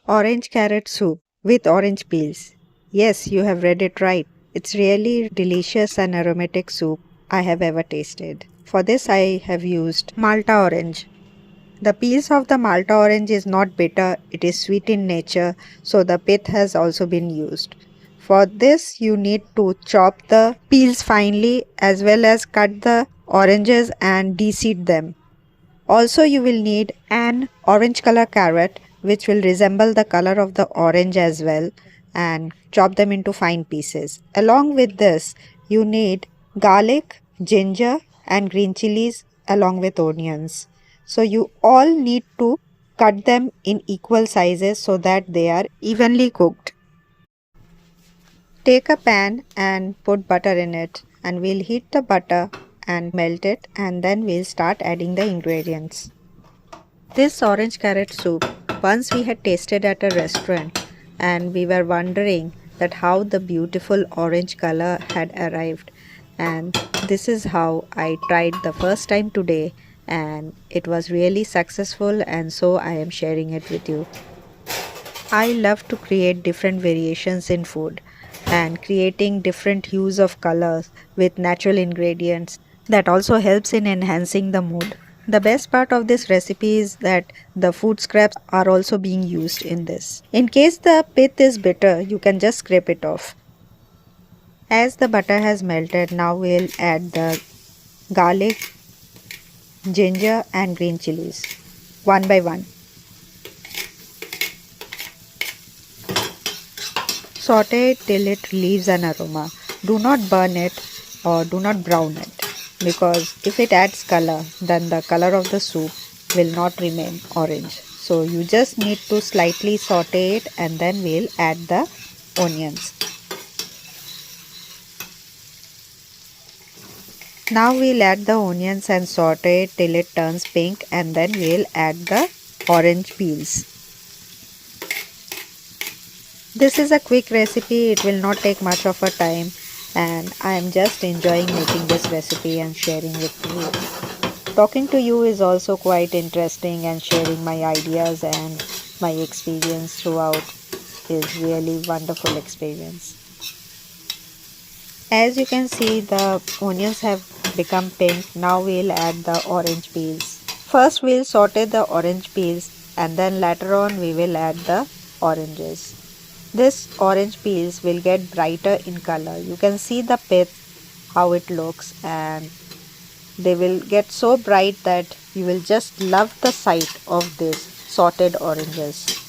Orange carrot soup with orange peels. Yes, you have read it right. It's really delicious and aromatic soup I have ever tasted. For this I have used Malta orange. The peels of the Malta orange is not bitter, it is sweet in nature, so the pith has also been used. For this you need to chop the peels finely as well as cut the oranges and de-seed them. Also, you will need an orange color carrot, which will resemble the color of the orange as well, and chop them into fine pieces. Along with this, you need garlic, ginger, and green chilies along with onions. So, you all need to cut them in equal sizes so that they are evenly cooked. Take a pan and put butter in it, and we'll heat the butter and melt it, and then we'll start adding the ingredients. This orange carrot soup, once we had tasted at a restaurant and we were wondering that how the beautiful orange color had arrived, and this is how I tried the first time today, and it was really successful, and so I am sharing it with you. I love to create different variations in food and creating different hues of colors with natural ingredients that also helps in enhancing the mood. The best part of this recipe is that the food scraps are also being used in this. In case the pith is bitter, you can just scrape it off. As the butter has melted, now we'll add the garlic, ginger and green chilies one by one. Saute it till it leaves an aroma. Do not burn it or do not brown it, because if it adds color, then the color of the soup will not remain orange. So you just need to slightly saute it, and then we'll add the onions. Now we'll add the onions and saute it till it turns pink, and then we'll add the orange peels. This is a quick recipe, it will not take much of a time, and I am just enjoying making this recipe and sharing with you. Talking to you is also quite interesting, and sharing my ideas and my experience throughout is really wonderful experience. As you can see, the onions have become pink. Now we'll add the orange peels. First we'll saute the orange peels, and then later on we will add the oranges. This orange peels will get brighter in color. You can see the pith, how it looks, and they will get so bright that you will just love the sight of these sauteed oranges.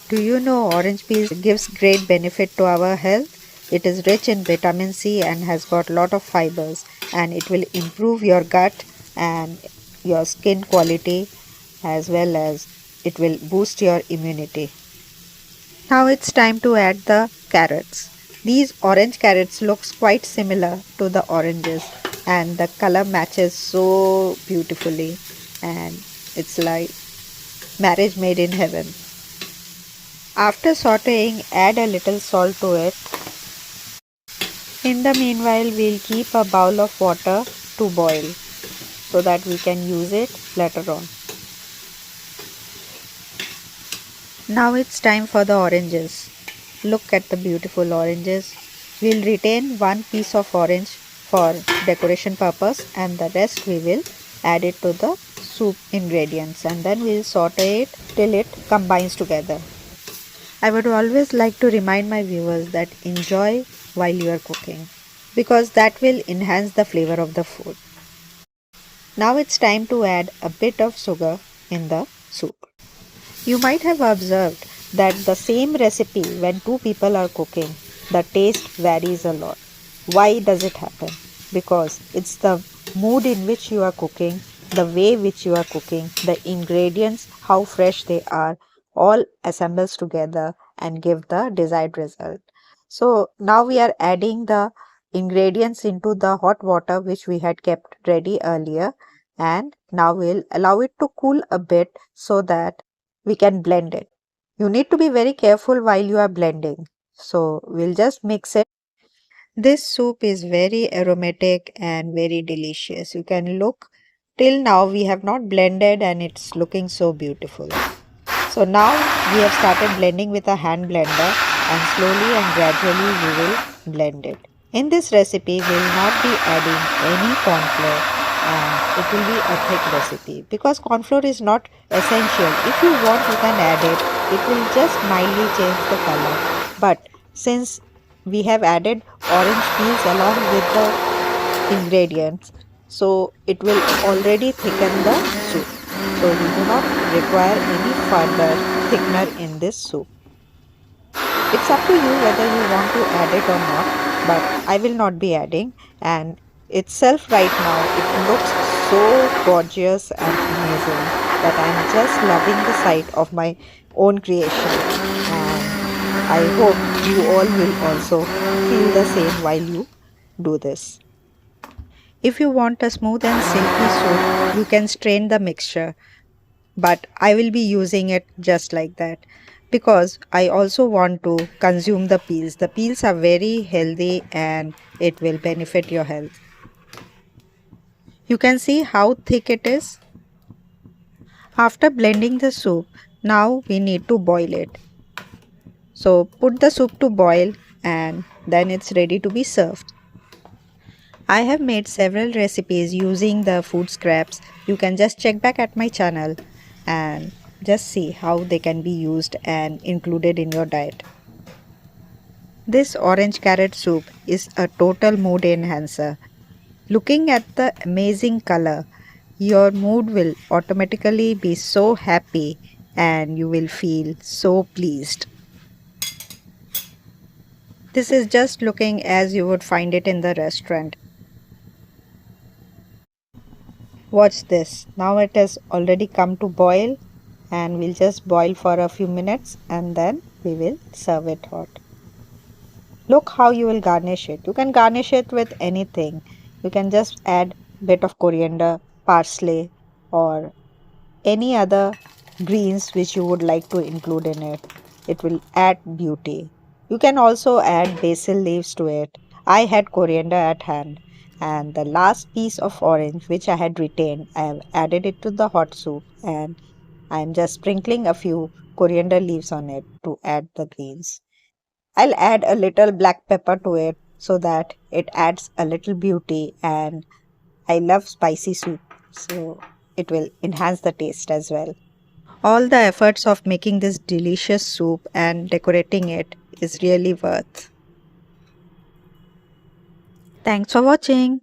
Do you know orange peels gives great benefit to our health? It is rich in vitamin C and has got lot of fibers, and it will improve your gut and your skin quality, as well as it will boost your immunity. Now it's time to add the carrots. These orange carrots looks quite similar to the oranges, and the color matches so beautifully, and it's like marriage made in heaven. After sauteing, add a little salt to it. In the meanwhile, we'll keep a bowl of water to boil so that we can use it later on. Now it's time for the oranges. Look at the beautiful oranges. We'll retain one piece of orange for decoration purpose, and the rest we will add it to the soup ingredients, and then we'll saute it till it combines together. I would always like to remind my viewers that enjoy while you are cooking, because that will enhance the flavor of the food. Now it's time to add a bit of sugar in the soup. You might have observed that the same recipe, when two people are cooking, the taste varies a lot. Why does it happen? Because it's the mood in which you are cooking, the way which you are cooking, the ingredients, how fresh they are, all assembles together and give the desired result. So now we are adding the ingredients into the hot water which we had kept ready earlier, and now we'll allow it to cool a bit so that we can blend it. You need to be very careful while you are blending. So we'll just mix it. This soup is very aromatic and very delicious. You can look till now we have not blended and it's looking so beautiful. So now we have started blending with a hand blender and slowly and gradually we will blend it. In this recipe we will not be adding any corn flour and it will be a thick recipe because corn flour is not essential. If you want you can add it. It will just mildly change the color. But since we have added orange peels along with the ingredients, so it will already thicken the soup. So we do not require any further thickener in this soup. It's up to you whether you want to add it or not, but I will not be adding. And itself right now it looks so gorgeous and amazing that I'm just loving the sight of my own creation, and I hope you all will also feel the same while you do this. If you want a smooth and silky soup, you can strain the mixture, but I will be using it just like that because I also want to consume the peels. The peels are very healthy and it will benefit your health. You can see how thick it is. After blending the soup, now we need to boil it. So put the soup to boil and then it's ready to be served. I have made several recipes using the food scraps. You can just check back at my channel and just see how they can be used and included in your diet. This orange carrot soup is a total mood enhancer. Looking at the amazing color, your mood will automatically be so happy and you will feel so pleased. This is just looking as you would find it in the restaurant. Watch this. Now it has already come to boil and we'll just boil for a few minutes and then we will serve it hot. Look how you will garnish it. You can garnish it with anything. You can just add bit of coriander, parsley or any other greens which you would like to include in it. It will add beauty. You can also add basil leaves to it. I had coriander at hand, and the last piece of orange which I had retained, I have added it to the hot soup and I am just sprinkling a few coriander leaves on it to add the greens. I'll add a little black pepper to it so that it adds a little beauty, and I love spicy soup, so it will enhance the taste as well. All the efforts of making this delicious soup and decorating it is really worth. Thanks for watching.